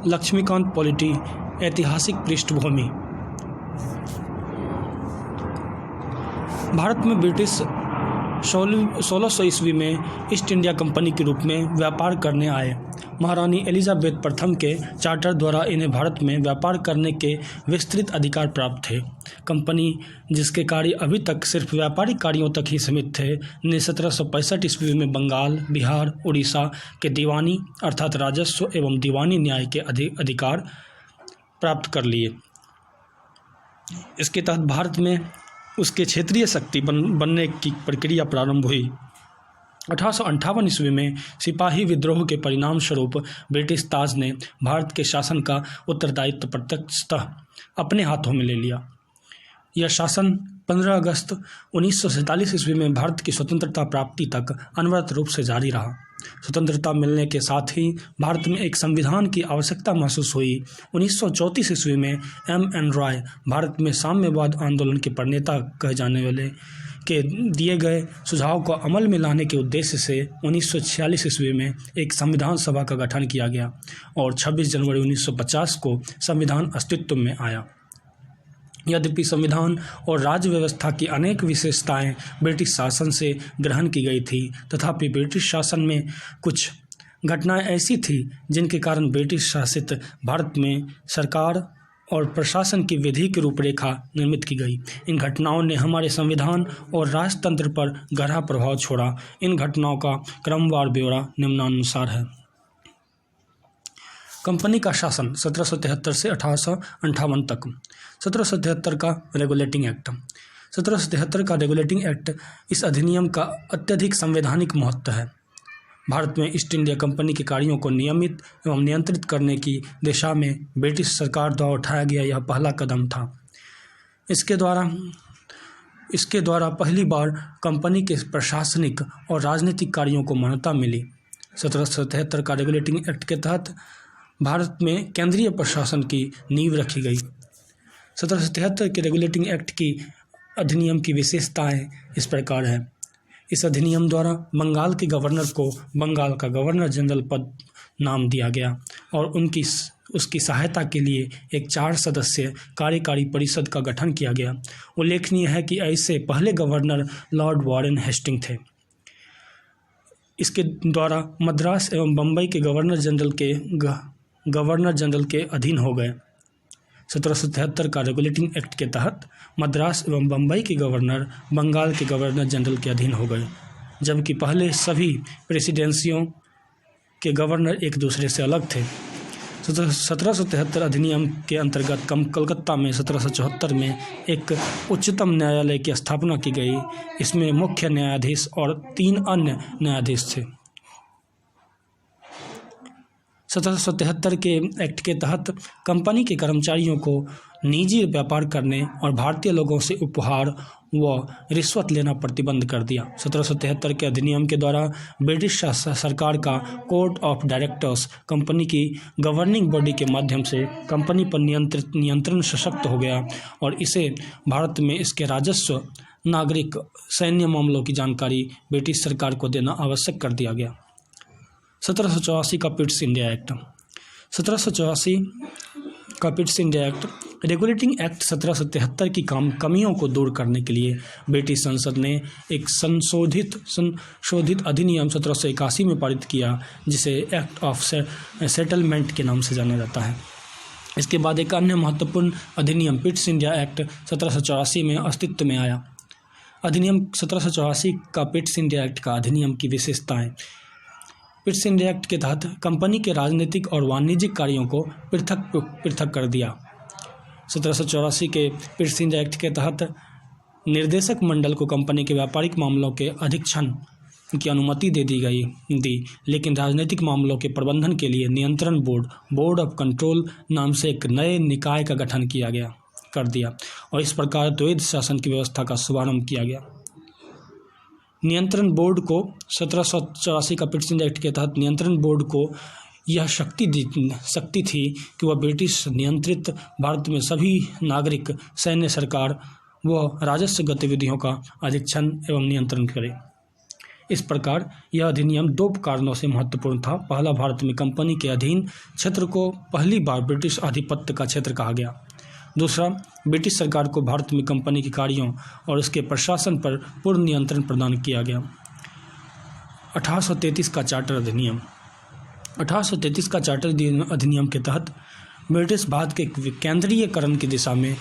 Laxmikant polity ऐतिहासिक पृष्ठभूमि। भारत में ब्रिटिश 1600 ईस्वी में ईस्ट इंडिया कंपनी के रूप में व्यापार करने आए। महारानी एलिजाबेथ प्रथम के चार्टर द्वारा इन्हें भारत में व्यापार करने के विस्तृत अधिकार प्राप्त थे। कंपनी, जिसके कार्य अभी तक सिर्फ व्यापारिक कार्यों तक ही सीमित थे, ने 1765 ईस्वी में बंगाल, बिहार, उड़ीसा के दीवानी अर्थात राजस्व एवं दीवानी न्याय के अधिकार प्राप्त कर लिए। इसके तहत भारत में उसके क्षेत्रीय शक्ति बनने की प्रक्रिया प्रारंभ हुई। 1858 ईस्वी में सिपाही विद्रोह के परिणाम स्वरूप ब्रिटिश ताज ने भारत के शासन का उत्तरदायित्व प्रत्यक्षतः अपने हाथों में ले लिया। यह शासन 15 अगस्त 1947 ईस्वी में भारत की स्वतंत्रता प्राप्ति तक अनवरत रूप से जारी रहा। स्वतंत्रता मिलने के साथ ही भारत में एक संविधान की आवश्यकता महसूस हुई। 1934 ईस्वी में M.N. रॉय भारत में साम्यवाद आंदोलन के प्रणेता कहे जाने वाले के दिए गए सुझाव को अमल में लाने के उद्देश्य से 1946 ईस्वी में एक संविधान सभा का गठन किया गया और 26 जनवरी 1950 को संविधान अस्तित्व में आया। यद्यपि संविधान और राज्य व्यवस्था की अनेक विशेषताएं ब्रिटिश शासन से ग्रहण की गई थी, तथापि ब्रिटिश शासन में कुछ घटनाएं ऐसी थी जिनके कारण ब्रिटिश शासित भारत में सरकार और प्रशासन की विधि की रूपरेखा निर्मित की गई। इन घटनाओं ने हमारे संविधान और राजतंत्र पर गहरा प्रभाव छोड़ा। इन घटनाओं का क्रमवार ब्यौरा निम्नानुसार है। कंपनी का शासन 1773 से 1858 तक। 1773 का रेगुलेटिंग एक्ट। 1773 का रेगुलेटिंग एक्ट इस अधिनियम का अत्यधिक संवैधानिक महत्व है। भारत में ईस्ट इंडिया कंपनी के कार्यों को नियमित एवं नियंत्रित करने की दिशा में ब्रिटिश सरकार द्वारा उठाया गया यह पहला कदम था। इसके द्वारा पहली बार कंपनी के प्रशासनिक और राजनीतिक कार्यों को मान्यता मिली। 1773 का रेगुलेटिंग एक्ट के तहत भारत में केंद्रीय प्रशासन की नींव रखी गई। 1773 के रेगुलेटिंग एक्ट की अधिनियम की विशेषताएं इस प्रकार है। इस अधिनियम द्वारा बंगाल के गवर्नर को बंगाल का गवर्नर जनरल पद नाम दिया गया और उसकी सहायता के लिए एक 4 सदस्यीय कार्यकारी परिषद का गठन किया गया। उल्लेखनीय है कि ऐसे पहले गवर्नर लॉर्ड वॉरेन हेस्टिंग थे। इसके द्वारा मद्रास एवं बम्बई के गवर्नर जनरल के अधीन हो गए। 1773 का रेगुलेटिंग एक्ट के तहत मद्रास एवं बम्बई के गवर्नर बंगाल के गवर्नर जनरल के अधीन हो गए, जबकि पहले सभी प्रेसिडेंसियों के गवर्नर एक दूसरे से अलग थे। 1773 अधिनियम के अंतर्गत कलकत्ता में 1774 में एक उच्चतम न्यायालय की स्थापना की गई। इसमें मुख्य न्यायाधीश और 3 अन्य न्यायाधीश थे। 1773 के एक्ट के तहत कंपनी के कर्मचारियों को निजी व्यापार करने और भारतीय लोगों से उपहार व रिश्वत लेना प्रतिबंध कर दिया। 1773 के अधिनियम के द्वारा ब्रिटिश सरकार का कोर्ट ऑफ डायरेक्टर्स कंपनी की गवर्निंग बॉडी के माध्यम से कंपनी पर नियंत्रण सशक्त हो गया और इसे भारत में इसके राजस्व, नागरिक, सैन्य मामलों की जानकारी ब्रिटिश सरकार को देना आवश्यक कर दिया गया। 1784 का पिट्स इंडिया एक्ट। 1784 का Pitt's India act regulating act 1773 की कमियों को दूर करने के लिए ब्रिटिश संसद ने एक संशोधित अधिनियम 1781 में पारित किया, जिसे एक्ट ऑफ सेटलमेंट के नाम से जाना जाता है। इसके बाद एक अन्य महत्वपूर्ण अधिनियम पिट्स इंडिया एक्ट 1784 में अस्तित्व में आया। अधिनियम 1784 का पिट्स इंडिया एक्ट का अधिनियम की विशेषताएं। पिट्स इंडिया एक्ट के तहत कंपनी के राजनीतिक और वाणिज्यिक कार्यों को पृथक कर दिया। 1784 के पिट्स इंडिया एक्ट के तहत निर्देशक मंडल को कंपनी के व्यापारिक मामलों के अधीक्षण की अनुमति दे दी, लेकिन राजनीतिक मामलों के प्रबंधन के लिए नियंत्रण बोर्ड ऑफ कंट्रोल नाम से एक नए निकाय का गठन कर दिया और इस प्रकार द्वैध शासन की व्यवस्था का शुभारंभ किया गया। नियंत्रण बोर्ड को 1784 का पिट्स इंडिया एक्ट के तहत नियंत्रण बोर्ड को यह शक्ति थी कि वह ब्रिटिश नियंत्रित भारत में सभी नागरिक, सैन्य, सरकार व राजस्व गतिविधियों का अधीक्षण एवं नियंत्रण करे। इस प्रकार यह अधिनियम 2 कारणों से महत्वपूर्ण था। पहला, भारत में कंपनी के अधीन क्षेत्र को पहली बार ब्रिटिश आधिपत्य का क्षेत्र कहा गया। दूसरा, ब्रिटिश सरकार को भारत में कंपनी के कार्यों और उसके प्रशासन पर पूर्ण नियंत्रण प्रदान किया गया। 1833 का चार्टर अधिनियम। 1833 का चार्टर अधिनियम के तहत ब्रिटिश भारत के केंद्रीयकरण की दिशा में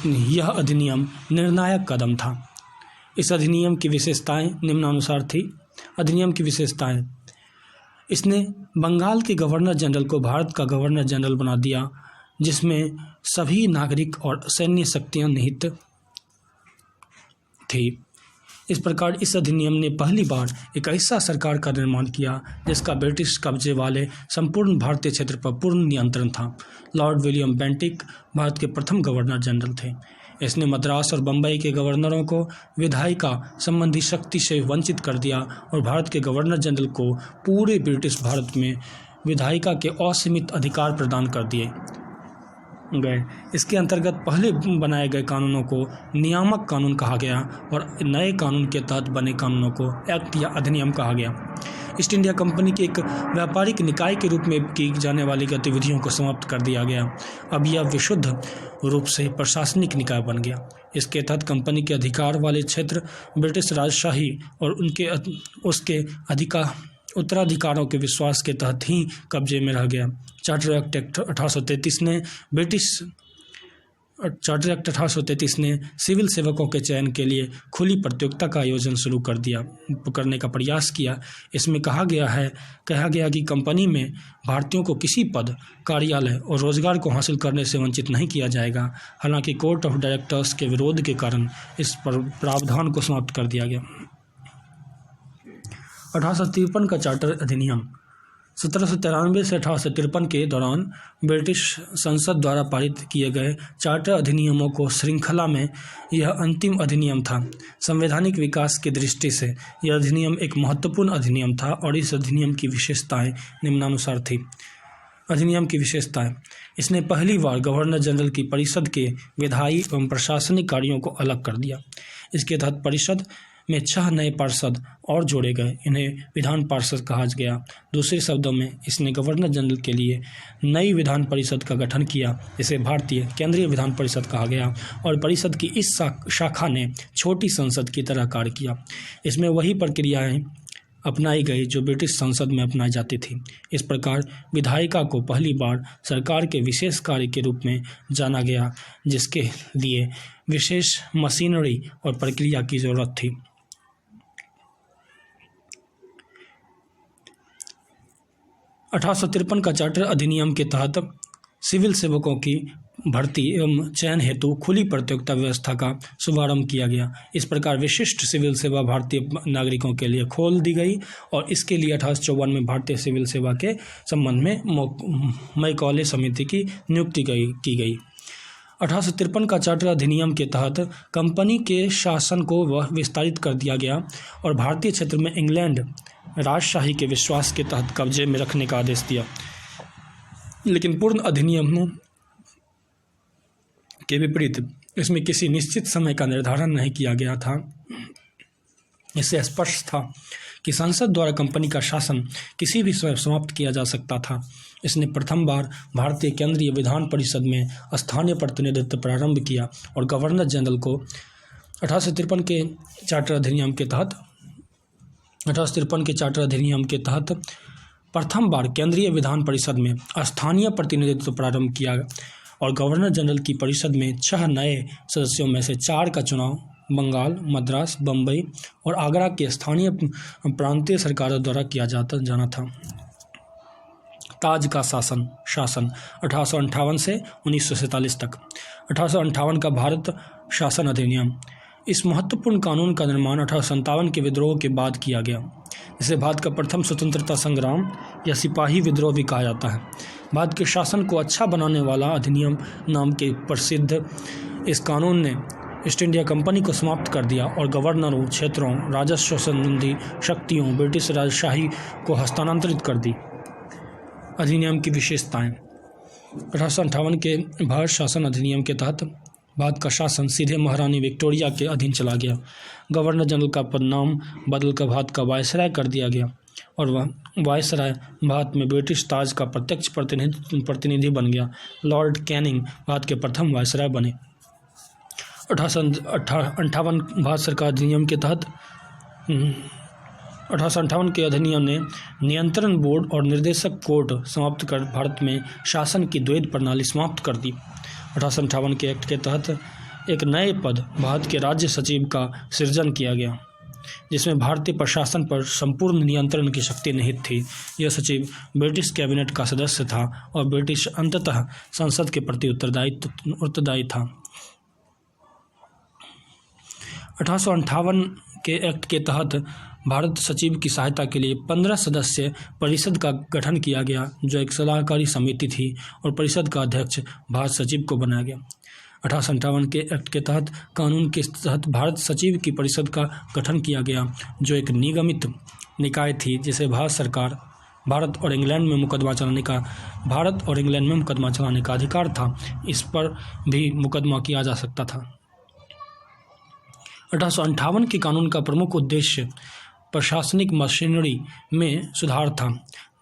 यह अधिनियम निर्णायक कदम था। इस अधिनियम की विशेषताएं निम्नानुसार थी। अधिनियम की विशेषताएं: इसने बंगाल के गवर्नर जनरल को भारत का गवर्नर जनरल बना दिया, जिसमें सभी नागरिक और सैन्य शक्तियां निहित थी। इस प्रकार इस अधिनियम ने पहली बार एक ऐसा सरकार का निर्माण किया जिसका ब्रिटिश कब्जे वाले संपूर्ण भारतीय क्षेत्र पर पूर्ण नियंत्रण था। लॉर्ड विलियम बेंटिक भारत के प्रथम गवर्नर जनरल थे। इसने मद्रास और बम्बई के गवर्नरों को विधायिका संबंधी शक्ति से वंचित कर दिया और भारत के गवर्नर जनरल को पूरे ब्रिटिश भारत में विधायिका के असीमित अधिकार प्रदान कर दिए गए। इसके अंतर्गत पहले बनाए गए कानूनों को नियामक कानून कहा गया और नए कानून के तहत बने कानूनों को एक्ट या अधिनियम कहा गया। ईस्ट इंडिया कंपनी के एक व्यापारिक निकाय के रूप में की जाने वाली गतिविधियों को समाप्त कर दिया गया। अब यह विशुद्ध रूप से प्रशासनिक निकाय बन गया। इसके तहत कंपनी के अधिकार वाले क्षेत्र ब्रिटिश राजशाही और उसके उत्तराधिकारों के विश्वास के तहत ही कब्जे में रह गया। चार्टर एक्ट 1833 ने सिविल सेवकों के चयन के लिए खुली प्रतियोगिता का आयोजन शुरू करने का प्रयास किया। इसमें कहा गया कि कंपनी में भारतीयों को किसी पद, कार्यालय और रोजगार को हासिल करने से वंचित नहीं किया जाएगा। हालांकि कोर्ट ऑफ डायरेक्टर्स के विरोध के कारण इस प्रावधान को समाप्त कर दिया गया। 1853 का चार्टर अधिनियम। 1793 से 1853 के दौरान ब्रिटिश संसद द्वारा पारित किए गए चार्टर अधिनियमों को श्रृंखला में यह अंतिम अधिनियम था। संवैधानिक विकास की दृष्टि से यह अधिनियम एक महत्वपूर्ण अधिनियम था और इस अधिनियम की विशेषताएं निम्नानुसार थी। अधिनियम की विशेषताएं: इसने पहली बार गवर्नर जनरल की परिषद के विधायी एवं प्रशासनिक कार्यों को अलग कर दिया। इसके तहत परिषद में 6 नए पार्षद और जोड़े गए। इन्हें विधान पार्षद कहा गया। दूसरे शब्दों में इसने गवर्नर जनरल के लिए नई विधान परिषद का गठन किया, जिसे भारतीय केंद्रीय विधान परिषद कहा गया, और परिषद की इस शाखा ने छोटी संसद की तरह कार्य किया। इसमें वही प्रक्रियाएं अपनाई गई जो ब्रिटिश संसद में अपनाई जाती थी। इस प्रकार विधायिका को पहली बार सरकार के विशेष कार्य के रूप में जाना गया, जिसके लिए विशेष मशीनरी और प्रक्रिया की जरूरत थी। 1853 का चार्टर अधिनियम के तहत सिविल सेवकों की भर्ती एवं चयन हेतु खुली प्रतियोगिता व्यवस्था का शुभारंभ किया गया। इस प्रकार विशिष्ट सिविल सेवा भारतीय नागरिकों के लिए खोल दी गई और इसके लिए 1854 में भारतीय सिविल सेवा के संबंध में मैकॉले समिति की नियुक्ति की गई। 1853 का चार्टर अधिनियम के तहत कंपनी के शासन को वह विस्तारित कर दिया गया और भारतीय क्षेत्र में इंग्लैंड राजशाही के विश्वास के तहत कब्जे में रखने का आदेश दिया। लेकिन पूर्ण अधिनियम के विपरीत इसमें किसी निश्चित समय का निर्धारण नहीं किया गया था। इससे स्पष्ट था कि संसद द्वारा कंपनी का शासन किसी भी समय समाप्त किया जा सकता था। इसने प्रथम बार भारतीय केंद्रीय विधान परिषद में स्थानीय प्रतिनिधित्व प्रारंभ किया और गवर्नर जनरल को 1853 के चार्टर अधिनियम के तहत प्रथम बार केंद्रीय विधान परिषद में स्थानीय प्रतिनिधित्व प्रारंभ किया और गवर्नर जनरल की परिषद में 6 नए सदस्यों में से 4 का चुनाव बंगाल, मद्रास, बम्बई और आगरा के स्थानीय प्रांतीय सरकारों द्वारा किया जाना था। ताज का शासन 1858 से 1947 तक। 1858 का भारत शासन अधिनियम। इस महत्वपूर्ण कानून का निर्माण 1857 के विद्रोह के बाद किया गया, जिसे भारत का प्रथम स्वतंत्रता संग्राम या सिपाही विद्रोह भी कहा जाता है। भारत के शासन को अच्छा बनाने वाला अधिनियम नाम के प्रसिद्ध इस कानून ने ईस्ट इंडिया कंपनी को समाप्त कर दिया और गवर्नरों, क्षेत्रों, राजस्व संबंधी शक्तियों ब्रिटिश राजशाही को हस्तांतरित कर दी। अधिनियम की विशेषताएं। 1858 के भारत शासन अधिनियम के तहत बाद का शासन सीधे महारानी विक्टोरिया के अधीन चला गया। गवर्नर जनरल का पद नाम बदलकर भारत का वायसराय कर दिया गया और वह वायसराय भारत में ब्रिटिश ताज का प्रत्यक्ष प्रतिनिधि बन गया। लॉर्ड कैनिंग भारत के प्रथम वायसराय बने। 1858 भारत सरकार अधिनियम के तहत 1858 के अधिनियम ने नियंत्रण बोर्ड और निर्देशक कोर्ट समाप्त कर भारत में शासन की द्वैध प्रणाली समाप्त कर दी। 1858 के एक्ट के तहत एक नए पद भारत के राज्य सचिव का सृजन किया गया, जिसमें भारतीय प्रशासन पर संपूर्ण नियंत्रण की शक्ति निहित थी। यह सचिव ब्रिटिश कैबिनेट का सदस्य था और ब्रिटिश अंततः संसद के प्रति उत्तरदायी था। 1858 के एक्ट के तहत भारत सचिव की सहायता के लिए 15 सदस्य परिषद का गठन किया गया, जो एक सलाहकारी समिति थी और परिषद का अध्यक्ष भारत सचिव को बनाया गया। 1858 के एक्ट के तहत कानून के तहत भारत सचिव की परिषद का गठन किया गया, जो एक निगमित निकाय थी जिसे भारत और इंग्लैंड में मुकदमा चलाने का अधिकार था। इस पर भी मुकदमा किया जा सकता था। 1858 के कानून का प्रमुख उद्देश्य प्रशासनिक मशीनरी में सुधार था,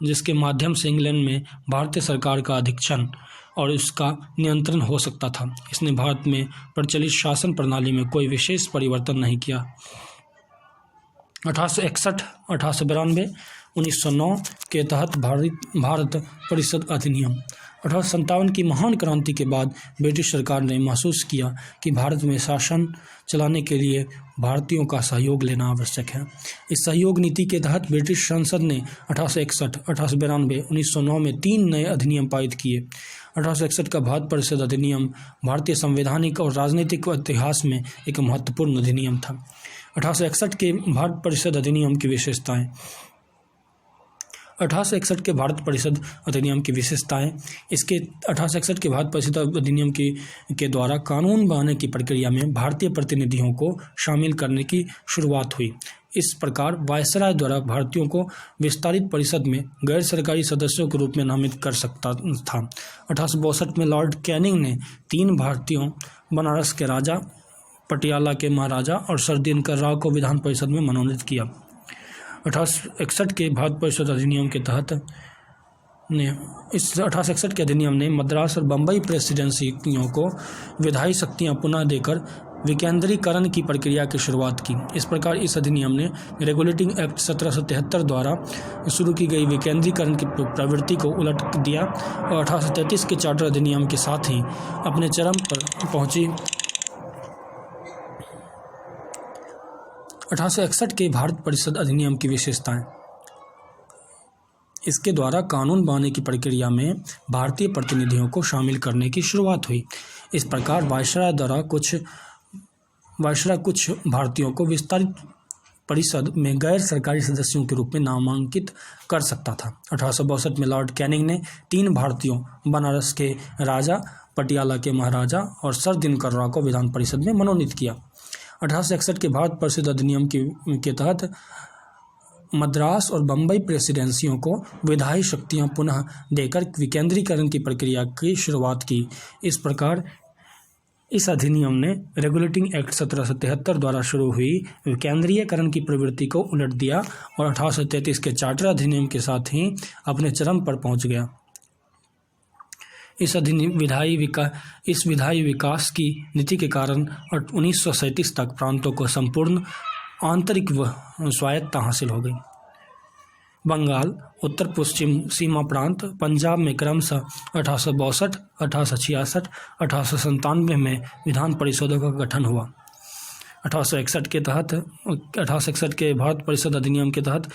जिसके माध्यम से इंग्लैंड में भारतीय सरकार का अधीक्षण और उसका नियंत्रण हो सकता था। इसने भारत में प्रचलित शासन प्रणाली में कोई विशेष परिवर्तन नहीं किया। 1861, 1892, 1909 के तहत भारत परिषद अधिनियम। 1857 की महान क्रांति के बाद ब्रिटिश सरकार ने महसूस किया कि भारत में शासन चलाने के लिए भारतीयों का सहयोग लेना आवश्यक है। इस सहयोग नीति के तहत ब्रिटिश संसद ने 1861, 1892, 1909 में 3 नए अधिनियम पारित किए। 1861 का भारत परिषद अधिनियम भारतीय संवैधानिक और राजनीतिक इतिहास में एक महत्वपूर्ण अधिनियम था। 1861 के भारत परिषद अधिनियम की विशेषताएं। 1861 के भारत परिषद अधिनियम की विशेषताएं। इसके 1861 के भारत परिषद अधिनियम के द्वारा कानून बनाने की प्रक्रिया में भारतीय प्रतिनिधियों को शामिल करने की शुरुआत हुई। इस प्रकार वायसराय द्वारा भारतीयों को विस्तारित परिषद में गैर सरकारी सदस्यों के रूप में नामित कर सकता था। 1862 में लॉर्ड कैनिंग ने 3 भारतीयों, बनारस के राजा, पटियाला के महाराजा और सर दिनकर राव को विधान परिषद में मनोनीत किया। 1861 के भारत परिषद अधिनियम के तहत 1861 के अधिनियम ने मद्रास और बम्बई प्रेसिडेंसियों को विधायी शक्तियां पुनः देकर विकेंद्रीकरण की प्रक्रिया की शुरुआत की। इस प्रकार इस अधिनियम ने रेगुलेटिंग एक्ट 1773 द्वारा शुरू की गई विकेंद्रीकरण की प्रवृत्ति को उलट दिया और 1833 के चार्टर अधिनियम के साथ ही अपने चरम पर पहुंची। 1861 के भारत परिषद अधिनियम की विशेषताएं। इसके द्वारा कानून बनाने की प्रक्रिया में भारतीय प्रतिनिधियों को शामिल करने की शुरुआत हुई। इस प्रकार वायसराय कुछ भारतीयों को विस्तारित परिषद में गैर सरकारी सदस्यों के रूप में नामांकित कर सकता था। 1862 में लॉर्ड कैनिंग ने 3 भारतीयों, बनारस के राजा, पटियाला के महाराजा और सर दिनकर राव को विधान परिषद में मनोनीत किया। 1861 के भारत परिषद अधिनियम के तहत मद्रास और बम्बई प्रेसिडेंसियों को विधायी शक्तियां पुनः देकर विकेंद्रीकरण की प्रक्रिया की शुरुआत की। इस प्रकार इस अधिनियम ने रेगुलेटिंग एक्ट 1773 द्वारा शुरू हुई विकेंद्रीयकरण की प्रवृत्ति को उलट दिया और 1833 के चार्टर अधिनियम के साथ ही अपने चरम पर पहुंच गया। इस विधायी विकास की नीति के कारण 1937 तक प्रांतों को संपूर्ण आंतरिक स्वायत्तता हासिल हो गई। बंगाल, उत्तर पश्चिम सीमा प्रांत, पंजाब में क्रमशः 1862, 1866, 1897 में विधान परिषदों का गठन हुआ। 1861 के भारत परिषद अधिनियम के तहत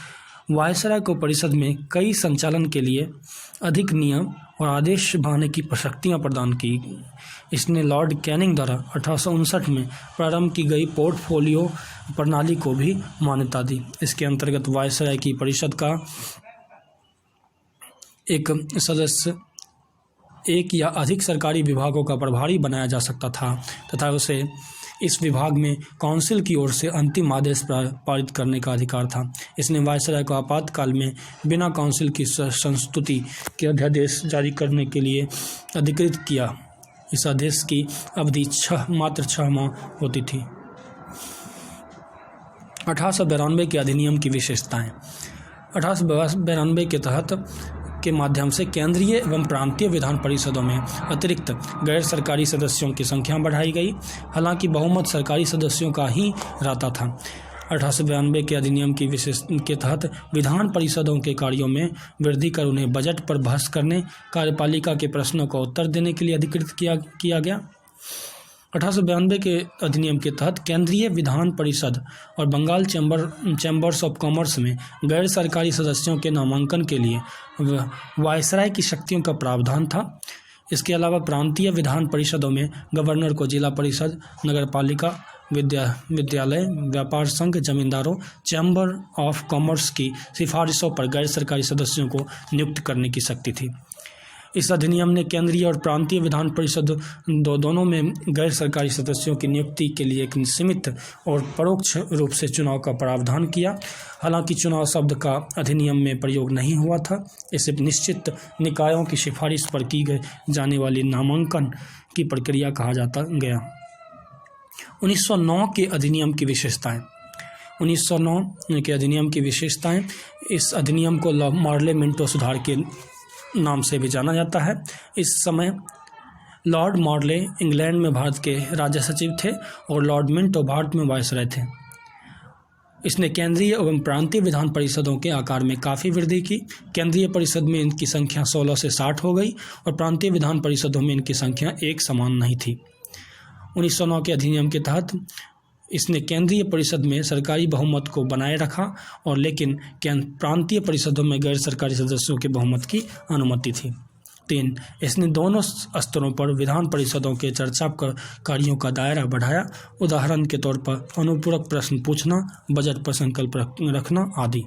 वायसराय को परिषद में कई संचालन के लिए अधिक नियम और आदेश बनाने की शक्तियाँ प्रदान की। इसने लॉर्ड कैनिंग द्वारा 1859 में प्रारंभ की गई पोर्टफोलियो प्रणाली को भी मान्यता दी। इसके अंतर्गत वायसराय की परिषद का एक सदस्य एक या अधिक सरकारी विभागों का प्रभारी बनाया जा सकता था तथा उसे इस विभाग में काउंसिल की ओर से अंतिम आदेश पारित करने का अधिकार था। इसने वायसराय को आपातकाल में बिना काउंसिल की संस्तुति के अध्यादेश जारी करने के लिए अधिकृत किया। इस आदेश की अवधि मात्र 6 माह होती थी। 1892 के अधिनियम की विशेषताएं। 1892 के तहत के माध्यम से केंद्रीय एवं प्रांतीय विधान परिषदों में अतिरिक्त गैर सरकारी सदस्यों की संख्या बढ़ाई गई। हालांकि बहुमत सरकारी सदस्यों का ही रहता था। 1892 के अधिनियम की के तहत विधान परिषदों के कार्यों में वृद्धि कर उन्हें बजट पर बहस करने, कार्यपालिका के प्रश्नों का उत्तर देने के लिए अधिकृत किया गया। 1892 के अधिनियम के तहत केंद्रीय विधान परिषद और बंगाल चैम्बर्स ऑफ कॉमर्स में गैर सरकारी सदस्यों के नामांकन के लिए वायसराय की शक्तियों का प्रावधान था। इसके अलावा प्रांतीय विधान परिषदों में गवर्नर को जिला परिषद, नगरपालिका, विद्यालय, व्यापार संघ, जमींदारों, चैम्बर ऑफ कॉमर्स की सिफारिशों पर गैर सरकारी सदस्यों को नियुक्त करने की शक्ति थी। इस अधिनियम ने केंद्रीय और प्रांतीय विधान परिषद दोनों में गैर सरकारी सदस्यों की नियुक्ति के लिए एक सीमित और परोक्ष रूप से चुनाव का प्रावधान किया। हालांकि चुनाव शब्द का अधिनियम में प्रयोग नहीं हुआ था। इसे निश्चित निकायों की सिफारिश पर की जाने वाली नामांकन की प्रक्रिया कहा जाता गया। 1909 के अधिनियम की विशेषताएं। 1909 के अधिनियम की विशेषताएं। इस अधिनियम को मॉर्ले मिंटो सुधार के नाम से भी जाना जाता है। इस समय लॉर्ड मॉर्ले इंग्लैंड में भारत के राज्य सचिव थे और लॉर्ड मिंटो भारत में वायसराय थे। इसने केंद्रीय एवं प्रांतीय विधान परिषदों के आकार में काफ़ी वृद्धि की। केंद्रीय परिषद में इनकी संख्या 16 से 60 हो गई और प्रांतीय विधान परिषदों में इनकी संख्या एक समान नहीं थी। 1909 के अधिनियम के तहत इसने केंद्रीय परिषद में सरकारी बहुमत को बनाए रखा और लेकिन प्रांतीय परिषदों में गैर सरकारी सदस्यों के बहुमत की अनुमति थी। 3. इसने दोनों स्तरों पर विधान परिषदों के चर्चा कार्यों का दायरा बढ़ाया। उदाहरण के तौर पर अनुपूरक प्रश्न पूछना, बजट पर संकल्प रखना आदि।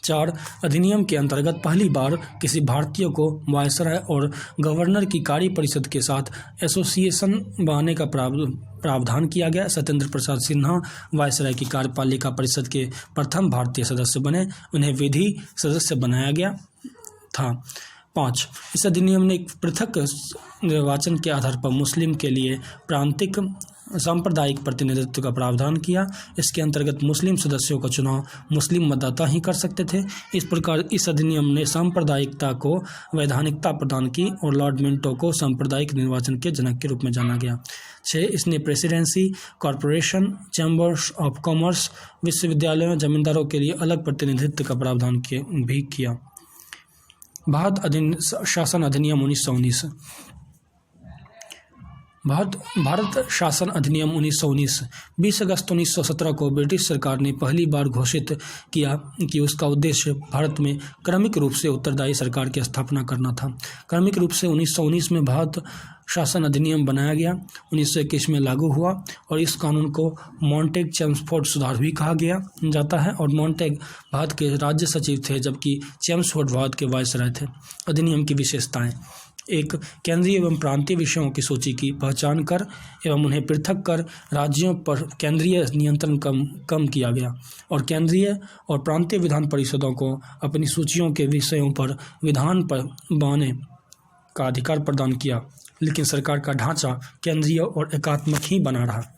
4. अधिनियम के अंतर्गत पहली बार किसी भारतीय को वायसराय और गवर्नर की कार्य परिषद के साथ एसोसिएशन बनाने का प्रावधान किया गया। सत्येंद्र प्रसाद सिन्हा वायसराय की कार्यपालिका परिषद के प्रथम भारतीय सदस्य बने। उन्हें विधि सदस्य बनाया गया था। 5. इस अधिनियम ने एक पृथक निर्वाचन के आधार पर मुस्लिम के लिए प्रांतिक सांप्रदायिक प्रतिनिधित्व का प्रावधान किया। इसके अंतर्गत मुस्लिम सदस्यों का चुनाव मुस्लिम मतदाता ही कर सकते थे। इस प्रकार इस अधिनियम ने सांप्रदायिकता को वैधानिकता प्रदान की और लॉर्ड मिंटो को सांप्रदायिक निर्वाचन के जनक के रूप में जाना गया। 6. इसने presidency, corporation, chambers of commerce, विश्वविद्यालयों, जमींदारों के लिए अलग प्रतिनिधित्व का प्रावधान भी किया। भारत शासन अधिनियम 1919। भारत शासन अधिनियम 1919 20 अगस्त 1917 को ब्रिटिश सरकार ने पहली बार घोषित किया कि उसका उद्देश्य भारत में क्रमिक रूप से उत्तरदायी सरकार की स्थापना करना था। क्रमिक रूप से 1919 में भारत शासन अधिनियम बनाया गया। 1921 में लागू हुआ और इस कानून को मॉन्टेग चेम्सफोर्ड सुधार भी कहा जाता है और मॉन्टेग भारत के राज्य सचिव थे जबकि चेम्सफोर्ड भारत के वायसराय थे। अधिनियम की विशेषताएं। 1. केंद्रीय एवं प्रांतीय विषयों की सूची की पहचान कर एवं उन्हें पृथक कर राज्यों पर केंद्रीय नियंत्रण कम किया गया और केंद्रीय और प्रांतीय विधान परिषदों को अपनी सूचियों के विषयों पर विधान पर बनाने का अधिकार प्रदान किया, लेकिन सरकार का ढांचा केंद्रीय और एकात्मक ही बना रहा।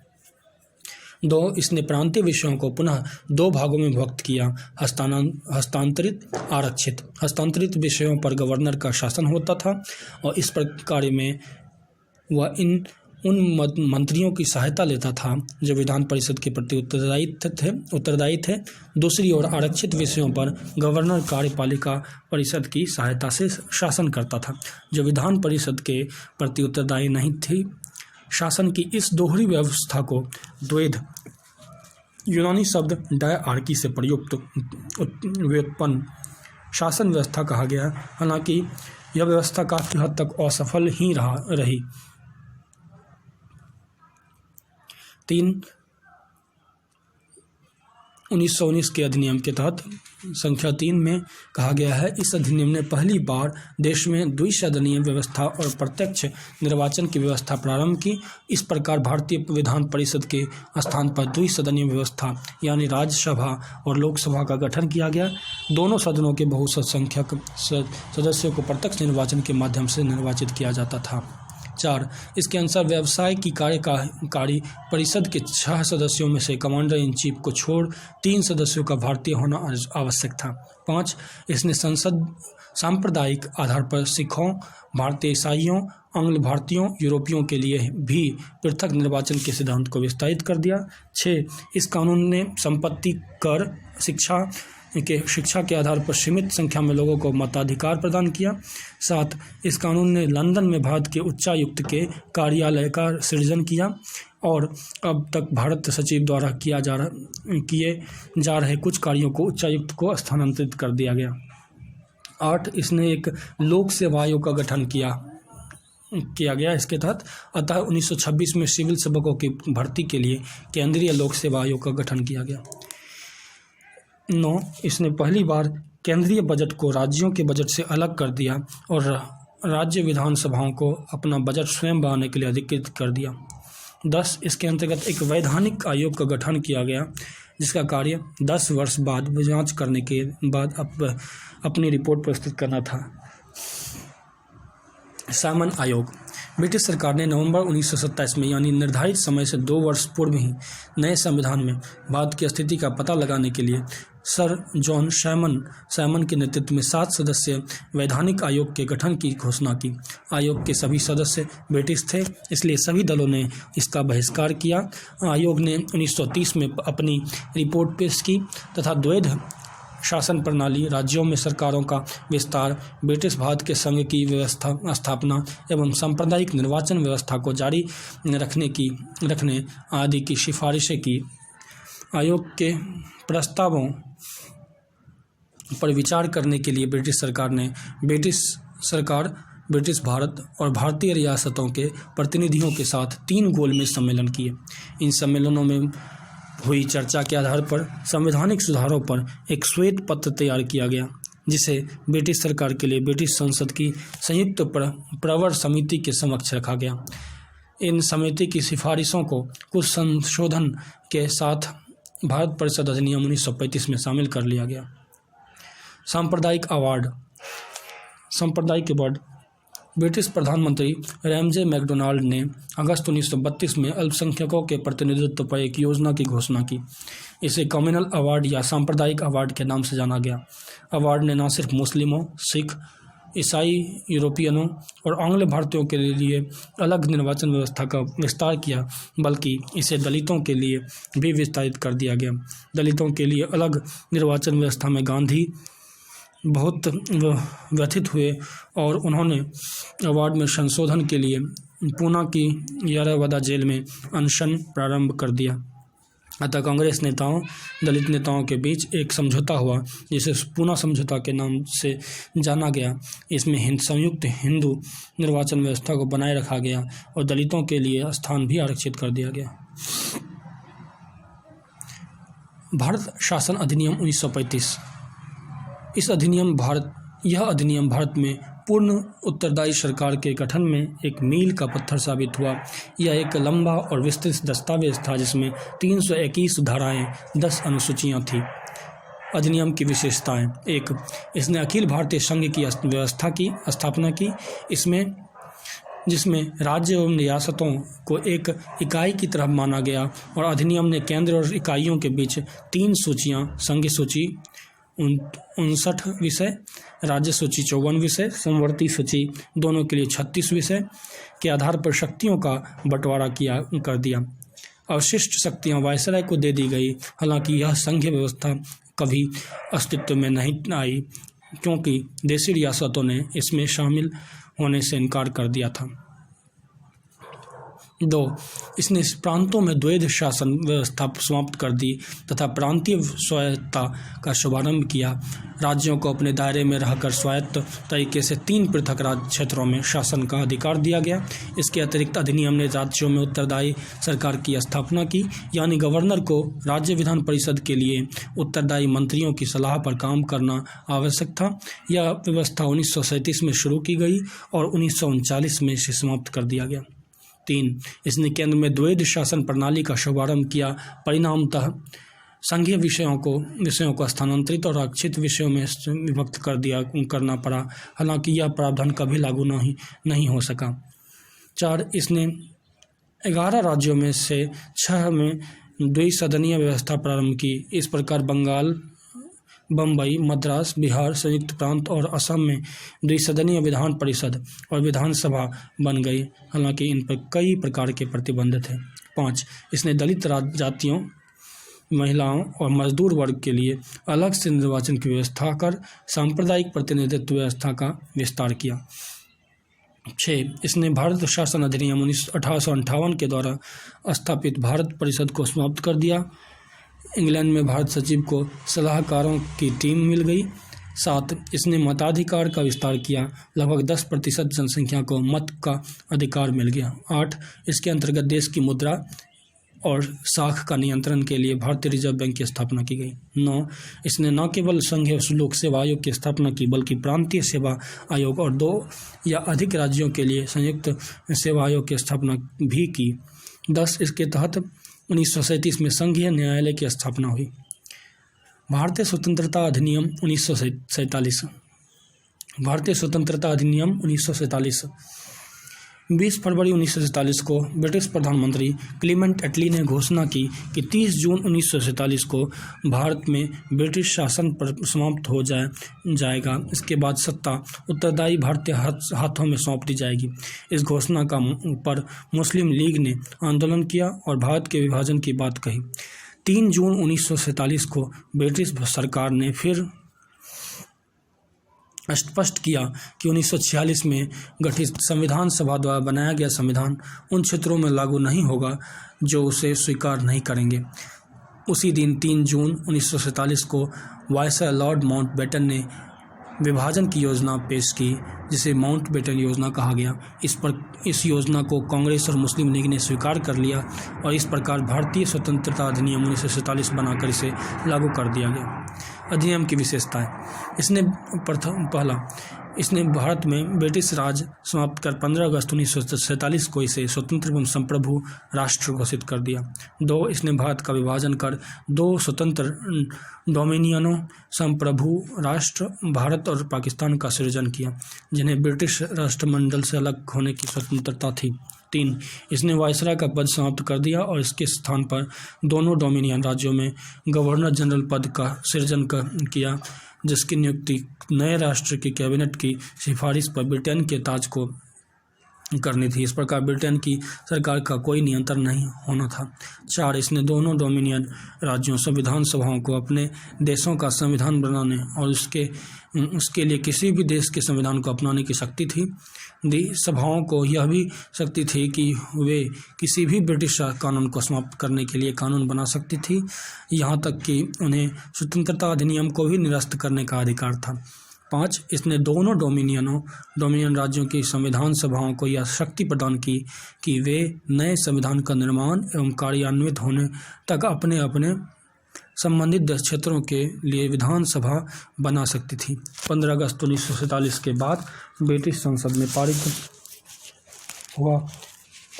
2. इसने प्रांतीय विषयों को पुनः 2 भागों में विभक्त किया, हस्तांतरित, आरक्षित। हस्तांतरित विषयों पर गवर्नर का शासन होता था और इस कार्य में वह उन मंत्रियों की सहायता लेता था जो विधान परिषद के प्रति उत्तरदायी थे। दूसरी ओर आरक्षित विषयों पर गवर्नर कार्यपालिका परिषद की सहायता से शासन करता था जो विधान परिषद के प्रति उत्तरदायी नहीं थी। शासन की इस दोहरी व्यवस्था को द्वैध यूनानी शब्द डायआर्की से प्रयुक्त व्युत्पन्न शासन व्यवस्था कहा गया। हालांकि यह व्यवस्था काफ़ी हद तक असफल ही रही। 3. 1919 के अधिनियम के तहत संख्या 3 में कहा गया है, इस अधिनियम ने पहली बार देश में द्विसदनीय व्यवस्था और प्रत्यक्ष निर्वाचन की व्यवस्था प्रारंभ की। इस प्रकार भारतीय विधान परिषद के स्थान पर द्विसदनीय व्यवस्था यानी राज्यसभा और लोकसभा का गठन किया गया। दोनों सदनों के बहुसंख्यक सदस्यों को प्रत्यक्ष निर्वाचन के माध्यम से निर्वाचित किया जाता था। 4. इसके अनुसार व्यवसाय की कार्यकारी परिषद के 6 सदस्यों में से कमांडर इन चीफ को छोड़ 3 सदस्यों का भारतीय होना आवश्यक था। 5. इसने संसद सांप्रदायिक आधार पर सिखों, भारतीय ईसाइयों, आंग्ल भारतीयों, यूरोपियों के लिए भी पृथक निर्वाचन के सिद्धांत को विस्तारित कर दिया। 6. इस कानून ने संपत्ति कर, शिक्षा के आधार पर सीमित संख्या में लोगों को मताधिकार प्रदान किया। 7. इस कानून ने लंदन में भारत के उच्चायुक्त के कार्यालय का सृजन किया और अब तक भारत सचिव द्वारा किए जा रहे कुछ कार्यों को उच्चायुक्त को स्थानांतरित कर दिया गया। 8. इसने एक लोक सेवा आयोग का गठन किया गया इसके तहत। अतः 1926 में सिविल सेवकों की भर्ती के लिए केंद्रीय लोक सेवा आयोग का गठन किया गया। 9. इसने पहली बार केंद्रीय बजट को राज्यों के बजट से अलग कर दिया और राज्य विधानसभाओं को अपना बजट स्वयं बनाने के लिए अधिकृत कर दिया। 10. इसके अंतर्गत एक वैधानिक आयोग का गठन किया गया जिसका कार्य 10 वर्ष बाद जांच करने के बाद अपनी रिपोर्ट प्रस्तुत करना था। साइमन आयोग। ब्रिटिश सरकार ने नवंबर 1927 में यानी निर्धारित समय से 2 वर्ष पूर्व ही नए संविधान में भारत की स्थिति का पता लगाने के लिए सर जॉन साइमन के नेतृत्व में 7 सदस्यीय वैधानिक आयोग के गठन की घोषणा की। आयोग के सभी सदस्य ब्रिटिश थे, इसलिए सभी दलों ने इसका बहिष्कार किया। आयोग ने 1930 में अपनी रिपोर्ट पेश की तथा द्वैध शासन प्रणाली, राज्यों में सरकारों का विस्तार, ब्रिटिश भारत के संघ की स्थापना एवं सांप्रदायिक निर्वाचन व्यवस्था को जारी रखने आदि की सिफारिशें की। आयोग के प्रस्तावों पर विचार करने के लिए ब्रिटिश भारत और भारतीय रियासतों के प्रतिनिधियों के साथ 3 गोलमेज सम्मेलन किए। इन सम्मेलनों में हुई चर्चा के आधार पर संवैधानिक सुधारों पर एक श्वेत पत्र तैयार किया गया जिसे ब्रिटिश सरकार के लिए ब्रिटिश संसद की संयुक्त प्रवर समिति के समक्ष रखा गया। इन समिति की सिफारिशों को कुछ संशोधन के साथ भारत परिषद अधिनियम 1935 में शामिल कर लिया गया। सांप्रदायिक अवार्ड। ब्रिटिश प्रधानमंत्री रैमजे मैकडोनाल्ड ने अगस्त 1932 में अल्पसंख्यकों के प्रतिनिधित्व पर एक योजना की घोषणा की। इसे कम्युनल अवार्ड या सांप्रदायिक अवार्ड के नाम से जाना गया। अवार्ड ने न सिर्फ मुस्लिमों, सिख, ईसाई, यूरोपियनों और आंग्ल भारतीयों के लिए अलग निर्वाचन व्यवस्था का विस्तार किया, बल्कि इसे दलितों के लिए भी विस्तारित कर दिया गया। दलितों के लिए अलग निर्वाचन व्यवस्था में गांधी बहुत व्यथित हुए और उन्होंने अवार्ड में संशोधन के लिए पूना की यारावादा जेल में अनशन प्रारंभ कर दिया। अतः कांग्रेस नेताओं, दलित नेताओं के बीच एक समझौता हुआ जिसे पूना समझौता के नाम से जाना गया। इसमें संयुक्त हिंदू निर्वाचन व्यवस्था को बनाए रखा गया और दलितों के लिए स्थान भी आरक्षित कर दिया गया। भारत शासन अधिनियम 1935। यह अधिनियम भारत में पूर्ण उत्तरदायी सरकार के गठन में एक मील का पत्थर साबित हुआ। यह एक लंबा और विस्तृत दस्तावेज था जिसमें 321 धाराएं, 10 अनुसूचियां थीं। अधिनियम की विशेषताएं। 1. इसने अखिल भारतीय संघ की व्यवस्था की स्थापना की, जिसमें राज्य एवं रियासतों को एक इकाई की तरह माना गया और अधिनियम ने केंद्र और इकाइयों के बीच 3 सूचियां, संघ सूची 59 विषय, राज्य सूची 54 विषय, समवर्ती सूची दोनों के लिए 36 विषय के आधार पर शक्तियों का बंटवारा कर दिया। अवशिष्ट शक्तियां वायसराय को दे दी गई। हालांकि यह संघीय व्यवस्था कभी अस्तित्व में नहीं आई क्योंकि देशी रियासतों ने इसमें शामिल होने से इनकार कर दिया था। 2. इसने प्रांतों में द्वैध शासन व्यवस्था समाप्त कर दी तथा प्रांतीय स्वायत्तता का शुभारंभ किया। राज्यों को अपने दायरे में रहकर स्वायत्त तरीके से 3 पृथक राज्य क्षेत्रों में शासन का अधिकार दिया गया। इसके अतिरिक्त अधिनियम ने राज्यों में उत्तरदायी सरकार की स्थापना की, यानी गवर्नर को राज्य विधान परिषद के लिए उत्तरदायी मंत्रियों की सलाह पर काम करना आवश्यक था। यह व्यवस्था 1937 में शुरू की गई और 1939 में इसे समाप्त कर दिया गया। 3. इसने केंद्र में द्वैध शासन प्रणाली का शुभारंभ किया। परिणामतः संघीय विषयों को स्थानांतरित और आरक्षित विषयों में विभक्त करना पड़ा। हालांकि यह प्रावधान कभी लागू नहीं हो सका। 4 इसने 11 राज्यों में से 6 में द्विसदनीय व्यवस्था प्रारंभ की। इस प्रकार बंगाल, बम्बई, मद्रास, बिहार, संयुक्त प्रांत और असम में द्विसदनीय विधान परिषद और विधानसभा बन गई, हालांकि इन पर कई प्रकार के प्रतिबंध थे। 5 इसने दलित जातियों, महिलाओं और मजदूर वर्ग के लिए अलग से निर्वाचन की व्यवस्था कर सांप्रदायिक प्रतिनिधित्व व्यवस्था का विस्तार किया। 6 इसने भारत शासन अधिनियम 1858 के द्वारा स्थापित भारत परिषद को समाप्त कर दिया। इंग्लैंड में भारत सचिव को सलाहकारों की टीम मिल गई। 7 इसने मताधिकार का विस्तार किया, लगभग 10% जनसंख्या को मत का अधिकार मिल गया। 8 इसके अंतर्गत देश की मुद्रा और साख का नियंत्रण के लिए भारतीय रिजर्व बैंक की स्थापना की गई। 9 इसने न केवल संघीय लोक सेवा आयोग की स्थापना की, बल्कि प्रांतीय सेवा आयोग और 2 या अधिक राज्यों के लिए संयुक्त सेवा आयोग की स्थापना भी की। 10 इसके तहत 1937 में संघीय न्यायालय की स्थापना हुई। भारतीय स्वतंत्रता अधिनियम 1947। भारतीय स्वतंत्रता अधिनियम 1947 20 फरवरी 1947 को ब्रिटिश प्रधानमंत्री क्लीमेंट एटली ने घोषणा की कि 30 जून 1947 को भारत में ब्रिटिश शासन पर समाप्त हो जाएगा। इसके बाद सत्ता उत्तरदायी भारतीय हाथों में सौंप दी जाएगी। इस घोषणा पर मुस्लिम लीग ने आंदोलन किया और भारत के विभाजन की बात कही। 3 जून 1947 को ब्रिटिश सरकार ने फिर स्पष्ट किया कि 1946 में गठित संविधान सभा द्वारा बनाया गया संविधान उन क्षेत्रों में लागू नहीं होगा जो उसे स्वीकार नहीं करेंगे। उसी दिन 3 जून 1947 को वायसराय लॉर्ड माउंटबेटन ने विभाजन की योजना पेश की, जिसे माउंटबेटन योजना कहा गया। इस योजना को कांग्रेस और मुस्लिम लीग ने स्वीकार कर लिया और इस प्रकार भारतीय स्वतंत्रता अधिनियम 1947 बनाकर इसे लागू कर दिया गया। अधिनियम की विशेषताएं। इसने भारत में ब्रिटिश राज समाप्त कर 15 अगस्त 1947 को इसे स्वतंत्र एवं संप्रभु राष्ट्र घोषित कर दिया। 2 इसने भारत का विभाजन कर 2 स्वतंत्र डोमिनियनों संप्रभु राष्ट्र भारत और पाकिस्तान का सृजन किया, जिन्हें ब्रिटिश राष्ट्रमंडल से अलग होने की स्वतंत्रता थी। 3 इसने वायसराय का पद समाप्त कर दिया और इसके स्थान पर दोनों डोमिनियन राज्यों में गवर्नर जनरल पद का सृजन किया, जिसकी नियुक्ति नए राष्ट्र की कैबिनेट की सिफारिश पर ब्रिटेन के ताज को करनी थी। इस प्रकार ब्रिटेन की सरकार का कोई नियंत्रण नहीं होना था। 4 इसने दोनों डोमिनियन राज्यों संविधान सभाओं को अपने देशों का संविधान बनाने और उसके लिए किसी भी देश के संविधान को अपनाने की शक्ति थी। सभाओं को यह भी शक्ति थी कि वे किसी भी ब्रिटिश कानून को समाप्त करने के लिए कानून बना सकती थी, यहाँ तक कि उन्हें स्वतंत्रता अधिनियम को भी निरस्त करने का अधिकार था। 5 इसने दोनों डोमिनियन राज्यों की संविधान सभाओं को यह शक्ति प्रदान की कि वे नए संविधान का निर्माण एवं कार्यान्वित होने तक अपने अपने संबंधित क्षेत्रों के लिए विधानसभा बना सकती थी। 15 अगस्त 1947 के बाद ब्रिटिश संसद में पारित हुआ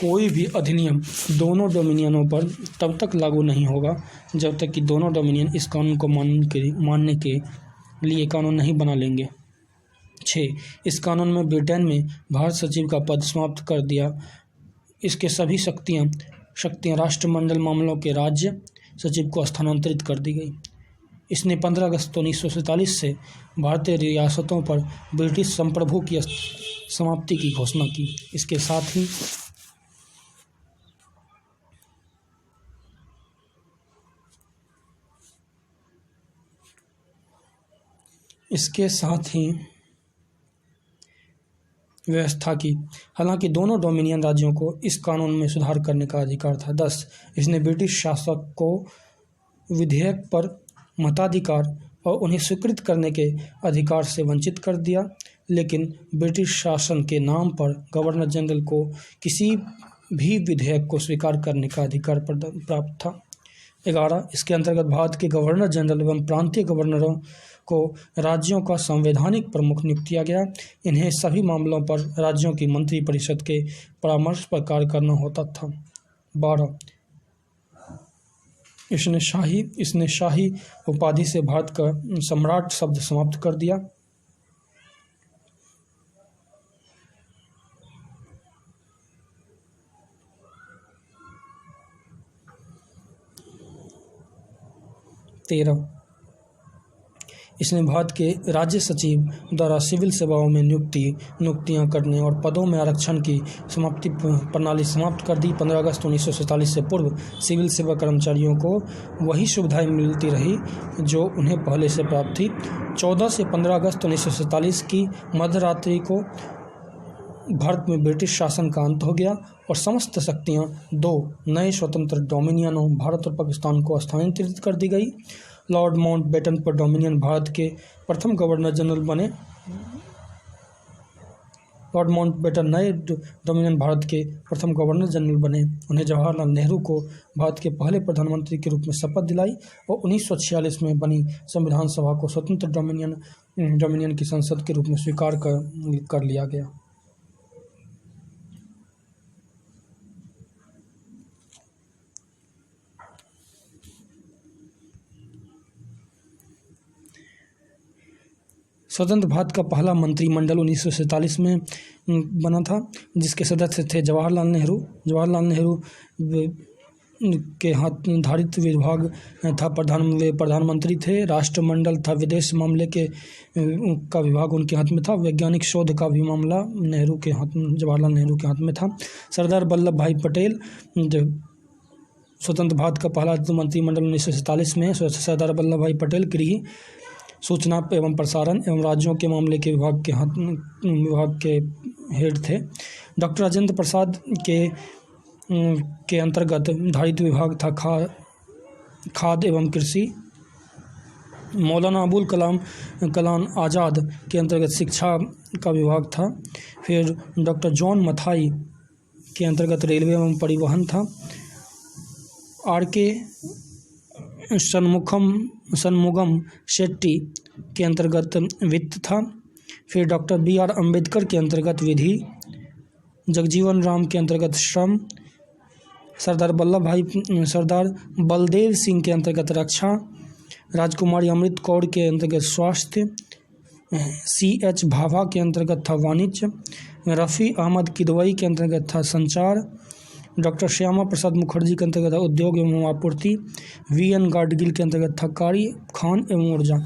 कोई भी अधिनियम दोनों डोमिनियनों पर तब तक लागू नहीं होगा जब तक कि दोनों डोमिनियन इस कानून को मानने के लिए कानून नहीं बना लेंगे। 6 इस कानून में ब्रिटेन में भारत सचिव का पद समाप्त कर दिया। इसके सभी शक्तियाँ राष्ट्रमंडल मामलों के राज्य सचिव को स्थानांतरित कर दी गई। इसने 15 अगस्त 1947 से भारतीय रियासतों पर ब्रिटिश संप्रभु की समाप्ति की घोषणा की। इसके साथ ही व्यवस्था की। हालांकि दोनों डोमिनियन राज्यों को इस कानून में सुधार करने का अधिकार था। 10 इसने ब्रिटिश शासक को विधेयक पर मताधिकार और उन्हें स्वीकृत करने के अधिकार से वंचित कर दिया, लेकिन ब्रिटिश शासन के नाम पर गवर्नर जनरल को किसी भी विधेयक को स्वीकार करने का अधिकार प्राप्त था। 11 इसके अंतर्गत भारत के गवर्नर जनरल एवं प्रांतीय गवर्नरों को राज्यों का संवैधानिक प्रमुख नियुक्त किया गया। इन्हें सभी मामलों पर राज्यों की मंत्री परिषद के परामर्श पर कार्य करना होता था। 12 इसने शाही उपाधि से भारत का सम्राट शब्द समाप्त कर दिया। 13। इसने भारत के राज्य सचिव द्वारा सिविल सेवाओं में नियुक्तियां करने और पदों में आरक्षण की समाप्ति प्रणाली समाप्त कर दी। 15 अगस्त 1947 से पूर्व सिविल सेवा कर्मचारियों को वही सुविधाएं मिलती रही जो उन्हें पहले से प्राप्त थी। 14 से 15 अगस्त 1947 की मध्यरात्रि को भारत में ब्रिटिश शासन का अंत हो गया और समस्त शक्तियां 2 नए स्वतंत्र डोमिनियनों भारत और पाकिस्तान को स्थानांतरित कर दी गई। लॉर्ड माउंटबेटन पर डोमिनियन भारत के प्रथम गवर्नर जनरल बने। लॉर्ड माउंटबेटन नए डोमिनियन भारत के प्रथम गवर्नर जनरल बने। उन्हें जवाहरलाल नेहरू को भारत के पहले प्रधानमंत्री के रूप में शपथ दिलाई और 1946 में बनी संविधान सभा को स्वतंत्र डोमिनियन की संसद के रूप में स्वीकार कर लिया गया। स्वतंत्र भारत का पहला मंत्रिमंडल 1947 में बना था, जिसके सदस्य थे जवाहरलाल नेहरू के हाथ धारित विभाग था, प्रधानमंत्री थे। राष्ट्रमंडल था, विदेश मामले का विभाग उनके हाथ में था। वैज्ञानिक शोध का भी मामला जवाहरलाल नेहरू के हाथ में था। सरदार वल्लभ भाई पटेल स्वतंत्र भारत का पहला मंत्रिमंडल 1947 में सरदार वल्लभ भाई पटेल गृह, सूचना एवं प्रसारण एवं राज्यों के मामले के विभाग के हेड थे। डॉक्टर राजेंद्र प्रसाद के अंतर्गत धारित विभाग था खाद्य एवं कृषि। मौलाना अबुल कलाम आज़ाद के अंतर्गत शिक्षा का विभाग था। फिर डॉक्टर जॉन मथाई के अंतर्गत रेलवे एवं परिवहन था। आर.के. शनमुगम शेट्टी के अंतर्गत वित्त था। फिर डॉक्टर B.R. अम्बेडकर के अंतर्गत विधि, जगजीवन राम के अंतर्गत श्रम, सरदार बलदेव सिंह के अंतर्गत रक्षा, राजकुमारी अमृत कौर के अंतर्गत स्वास्थ्य, C.H. भाभा के अंतर्गत था वाणिज्य, रफ़ी अहमद किदवई के अंतर्गत था संचार, डॉक्टर श्यामा प्रसाद मुखर्जी के अंतर्गत उद्योग एवं आपूर्ति, V.N. गाडगिल के अंतर्गत था कार्य, खान एवं ऊर्जा।